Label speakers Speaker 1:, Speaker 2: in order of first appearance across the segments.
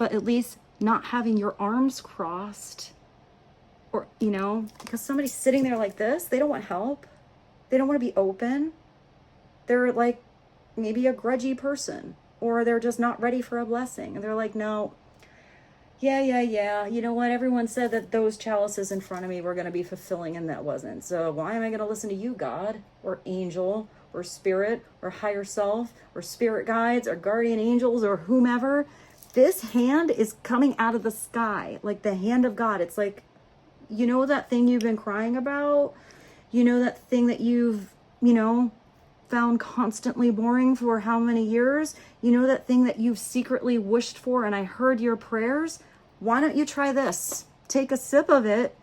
Speaker 1: but at least not having your arms crossed, or, you know, because somebody's sitting there like this, they don't want help. They don't want to be open. They're like maybe a grudgy person, or they're just not ready for a blessing. And they're like, no, yeah. You know what? Everyone said that those chalices in front of me were going to be fulfilling, and that wasn't. So why am I going to listen to you, God, or angel, or spirit, or higher self, or spirit guides, or guardian angels, or whomever? This hand is coming out of the sky, like the hand of God. It's like, you know, that thing you've been crying about? You know, that thing that you've, you know, found constantly boring for how many years? You know, that thing that you've secretly wished for, and I heard your prayers? Why don't you try this? Take a sip of it.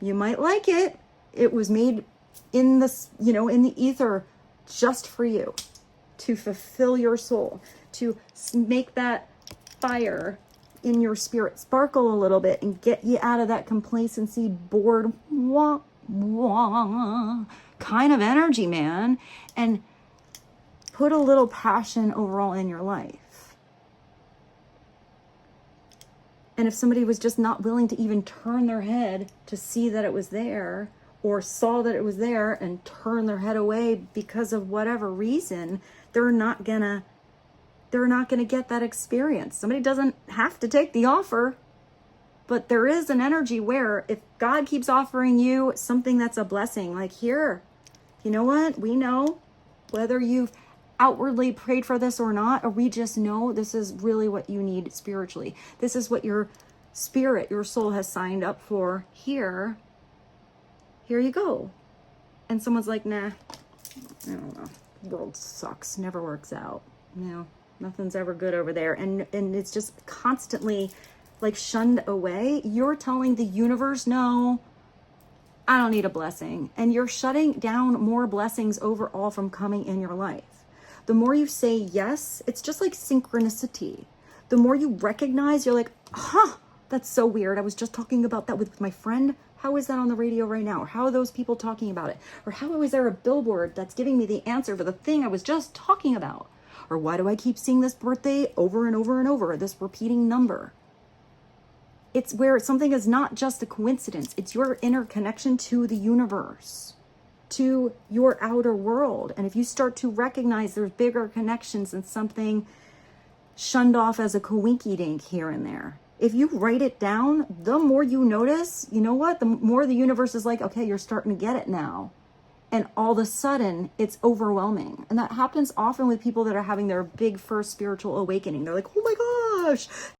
Speaker 1: You might like it. It was made in this, you know, in the ether just for you, to fulfill your soul, to make that fire in your spirit sparkle a little bit and get you out of that complacency, bored, wah, wah, kind of energy, man, and put a little passion overall in your life. And if somebody was just not willing to even turn their head to see that it was there, or saw that it was there and turn their head away because of whatever reason, they're not gonna get that experience. Somebody doesn't have to take the offer, but there is an energy where if God keeps offering you something that's a blessing, like, here, you know what? We know whether you've outwardly prayed for this or not, or we just know this is really what you need spiritually. This is what your spirit, your soul has signed up for. Here you go. And someone's like, nah, I don't know. The world sucks, never works out. No, nothing's ever good over there. And it's just constantly like shunned away. You're telling the universe, no, I don't need a blessing. And you're shutting down more blessings overall from coming in your life. The more you say yes, it's just like synchronicity. The more you recognize, you're like, that's so weird. I was just talking about that with my friend. How is that on the radio right now? Or how are those people talking about it? Or how is there a billboard that's giving me the answer for the thing I was just talking about? Or why do I keep seeing this birthday over and over and over, this repeating number? It's where something is not just a coincidence. It's your inner connection to the universe, to your outer world. And if you start to recognize there's bigger connections than something shunned off as a coinky-dink here and there, if you write it down, the more you notice, you know what? The more the universe is like, okay, you're starting to get it now. And all of a sudden, it's overwhelming. And that happens often with people that are having their big first spiritual awakening. They're like, oh my gosh,